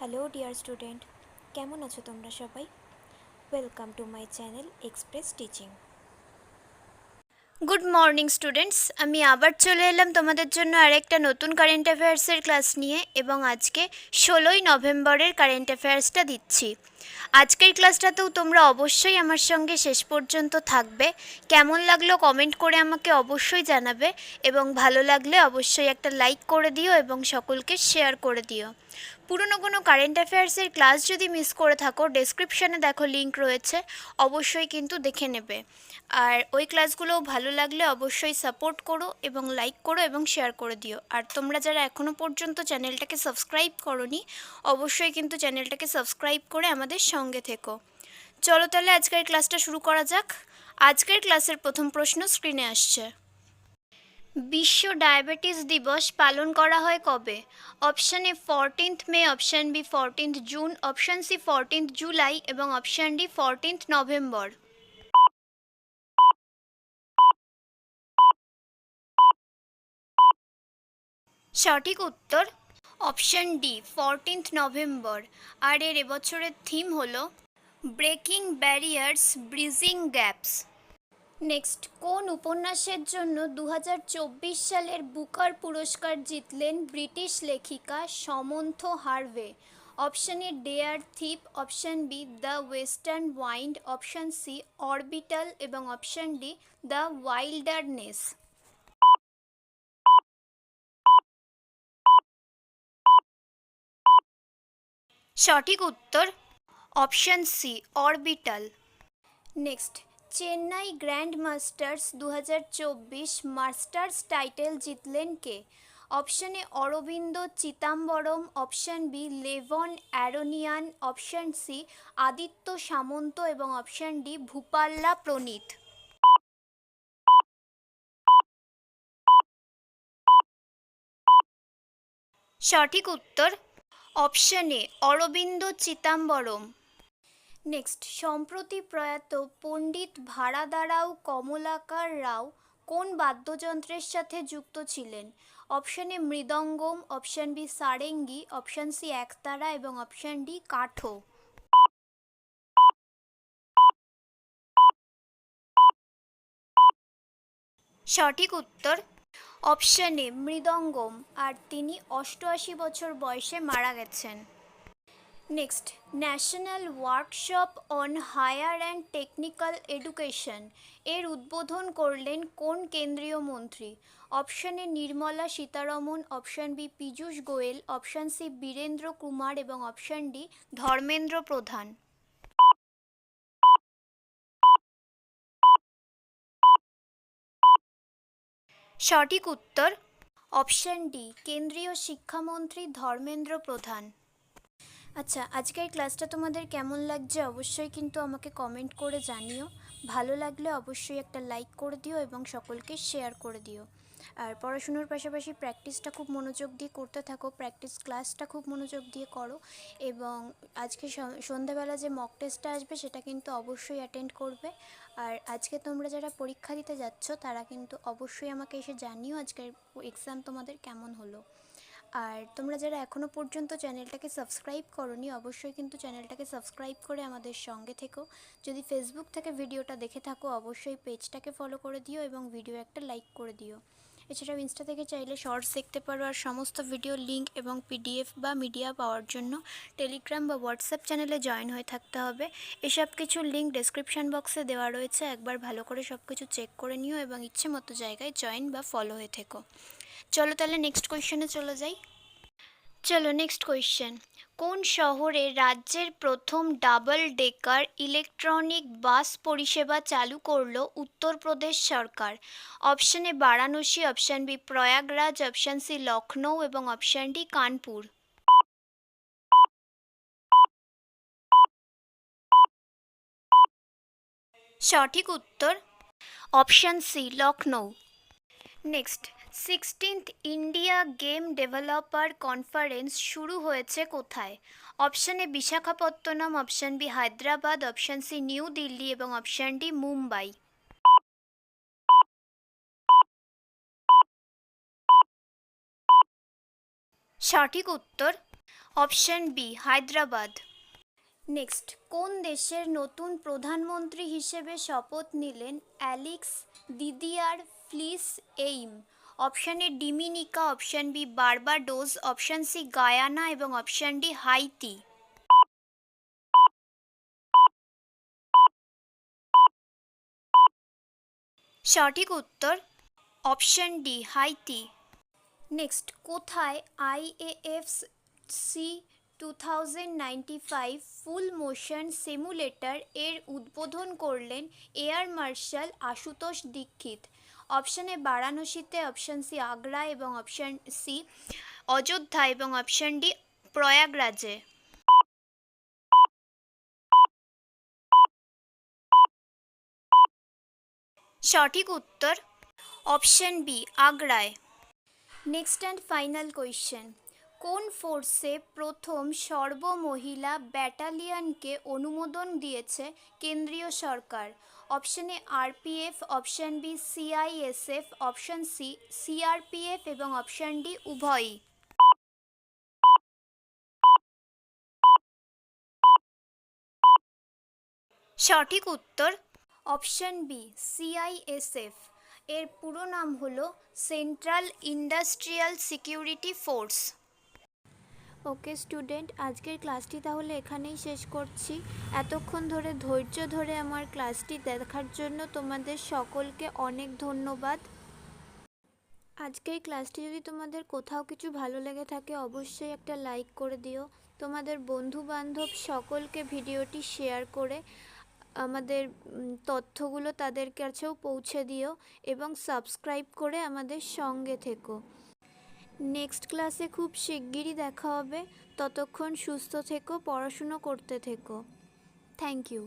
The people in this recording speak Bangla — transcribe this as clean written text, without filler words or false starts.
হ্যালো ডিয়ার স্টুডেন্ট, কেমন আছো তোমরা সবাই? Welcome to my channel express teaching. Good morning students, আমি আবার চলে এলাম তোমাদের জন্য আরেকটা নতুন কারেন্ট অ্যাফেয়ার্সের ক্লাস নিয়ে এবং আজকে 16ই নভেম্বরের কারেন্ট অ্যাফেয়ার্সটা দিচ্ছি। আজকের ক্লাসটাতেও তোমরা অবশ্যই আমার সঙ্গে শেষ পর্যন্ত থাকবে। কেমন লাগলো কমেন্ট করে আমাকে অবশ্যই জানাবে এবং ভালো লাগলে অবশ্যই একটা লাইক করে দিও এবং সকলকে শেয়ার করে দিও। পুরনো কোনো কারেন্ট অ্যাফেয়ার্সের ক্লাস যদি মিস করে থাকো, ডেসক্রিপশানে দেখো লিঙ্ক রয়েছে, অবশ্যই কিন্তু দেখে নেবে। আর ওই ক্লাসগুলোও ভালো লাগলে অবশ্যই সাপোর্ট করো এবং লাইক করো এবং শেয়ার করে দিও। আর তোমরা যারা এখনও পর্যন্ত চ্যানেলটাকে সাবস্ক্রাইব করোনি, অবশ্যই কিন্তু চ্যানেলটাকে সাবস্ক্রাইব করে আমাদের সঙ্গে থেকো। চলো তাহলে আজকের ক্লাসটা শুরু করা যাক। আজকের ক্লাসের প্রথম প্রশ্ন স্ক্রিনে আসছে। বিশ্ব ডায়াবেটিস দিবস পালন করা হয় কবে? Option A 14 May, option B 14 June, option C 14 July এবং অপশান ডি 14 নভেম্বর। সঠিক উত্তর অপশান ডি 14 নভেম্বর। আর এর এবছরের থিম হলো breaking barriers, bridging gaps. Next, কোন উপন্যাসের জন্য 2024 সালের বুকার পুরস্কার জিতলেন ব্রিটিশ লেখিকা Samantha Harvey? Option A dear thief, option B the western wild, option C orbital এবং অপশান ডি দ্য ওয়াইল্ডারনেস। সঠিক উত্তর option C orbital. Next, Chennai grand masters 2024 masters title জিতলেন কে? Option A Arvind Chidambaram, option B Levon Aronian, option C Aditya Samant এবং অপশান ডি ভূপাল্লা প্রনীত। সঠিক উত্তর option A Arvind Chidambaram. Next, সম্প্রতি প্রয়াত পণ্ডিত ভারাদারাও কমলাকার রাও কোন বাদ্যযন্ত্রের সাথে যুক্ত ছিলেন? Option A mridangam, option B sarangi, option C ektara এবং অপশান ডি কাঠো। সঠিক উত্তর অপশান এ মৃদঙ্গম, আর তিনি 88 বছর বয়সে মারা গেছেন। Next, national workshop on higher and technical education এর উদ্বোধন করলেন কোন কেন্দ্রীয় মন্ত্রী? Option A Nirmala Sitharaman, option B Piyush Goyal, option C Virendra Kumar এবং অপশান ডি ধর্মেন্দ্র প্রধান। সঠিক উত্তর অপশান ডি কেন্দ্রীয় শিক্ষামন্ত্রী ধর্মেন্দ্র প্রধান। আচ্ছা, আজকের ক্লাসটা তোমাদের কেমন লাগছে অবশ্যই কিন্তু আমাকে কমেন্ট করে জানিও। ভালো লাগলে অবশ্যই একটা লাইক করে দিও এবং সকলকে শেয়ার করে দিও। আর পড়াশুনোর পাশাপাশি প্র্যাকটিসটা খুব মনোযোগ দিয়ে করতে থাকো, প্র্যাকটিস ক্লাসটা খুব মনোযোগ দিয়ে করো এবং আজকে সন্ধ্যাবেলা যে মক টেস্টটা আসবে সেটা কিন্তু অবশ্যই অ্যাটেন্ড করবে। আর আজকে তোমরা যারা পরীক্ষা দিতে যাচ্ছ তারা কিন্তু অবশ্যই আমাকে এসে জানিও আজকের এক্সাম তোমাদের কেমন হলো। আর তোমরা যারা এখনও পর্যন্ত চ্যানেলটাকে সাবস্ক্রাইব করোনি, অবশ্যই কিন্তু চ্যানেলটাকে সাবস্ক্রাইব করে আমাদের সঙ্গে থেকো। যদি ফেসবুক থেকে ভিডিওটা দেখে থাকো অবশ্যই পেজটাকে ফলো করে দিও এবং ভিডিও একটা লাইক করে দিও। এছাড়াও ইনস্টা থেকে চাইলে শর্টস দেখতে পারো। আর সমস্ত ভিডিও লিঙ্ক এবং পিডিএফ বা মিডিয়া পাওয়ার জন্য টেলিগ্রাম বা হোয়াটসঅ্যাপ চ্যানেলে জয়েন হয়ে থাকতে হবে। এসব কিছুর লিঙ্ক ডেসক্রিপশন বক্সে দেওয়া রয়েছে, একবার ভালো করে সব কিছু চেক করে নিও এবং ইচ্ছে মতো জায়গায় জয়েন বা ফলো হয়ে থেকো। চলো তাহলে নেক্সট কোয়েশ্চেনে চলে যাই। চলো নেক্সট কোয়েশ্চেন, কোন শহরে রাজ্যের প্রথম ডাবল ডেকার ইলেকট্রনিক বাস পরিষেবা চালু করলো উত্তরপ্রদেশ সরকার? Option A Varanasi, option B Prayagraj, option C Lucknow এবং অপশান ডি কানপুর। সঠিক উত্তর option C Lucknow. Next, 16th India game developer conference শুরু হয়েছে কোথায়? Option A Visakhapatnam, option B Hyderabad, option C new Delhi এবং অপশান ডি মুম্বাই। সঠিক উত্তর অপশন বি হায়দ্রাবাদ। নেক্সট, কোন দেশের নতুন প্রধানমন্ত্রী হিসেবে শপথ নিলেন Alex Didier Fils Aime? Option A Dominica, option B Barbados, option C Guyana এবং অপশন ডি হাইতি। সঠিক উত্তর অপশন ডি হাইতি। নেক্সট, কোথায় IAF C 2095 full motion simulator এর উদ্বোধন করলেন air marshal Ashutosh Dixit? Option A বারাণসীতে, অপশন সি আগ্রা এবং অপশন সি অযোধ্যা এবং অপশন ডি প্রয়াগরাজে। সঠিক উত্তর অপশন বি আগ্রায়। নেক্সট অ্যান্ড ফাইনাল কোয়েশ্চেন, কোন ফোর্সে প্রথম সর্বমহিলা ব্যাটালিয়নকে অনুমোদন দিয়েছে কেন্দ্রীয় সরকার? Option A RPF, option B CISF, option C CRPF এবং অপশন ডি উভয়ই। সঠিক উত্তর অপশন বি সিআইএসএফ। এর পুরো নাম হলো সেন্ট্রাল ইন্ডাস্ট্রিয়াল সিকিউরিটি ফোর্স। ওকে স্টুডেন্ট, আজকের ক্লাসটি তাহলে এখানেই শেষ করছি। এতক্ষণ ধরে ধৈর্য ধরে আমার ক্লাসটি দেখার জন্য তোমাদের সকলকে অনেক ধন্যবাদ। আজকের ক্লাসটি যদি তোমাদের কোথাও কিছু ভালো লেগে থাকে অবশ্যই একটা লাইক করে দিও। তোমাদের বন্ধু বান্ধব সকলকে ভিডিওটি শেয়ার করে আমাদের তথ্যগুলো তাদের কাছেও পৌঁছে দিও এবং সাবস্ক্রাইব করে আমাদের সঙ্গে থেকো। নেক্সট ক্লাসে খুব শিগগিরই দেখা হবে। ততক্ষণ সুস্থ থেকো, পড়াশুনো করতে থেকো। Thank you.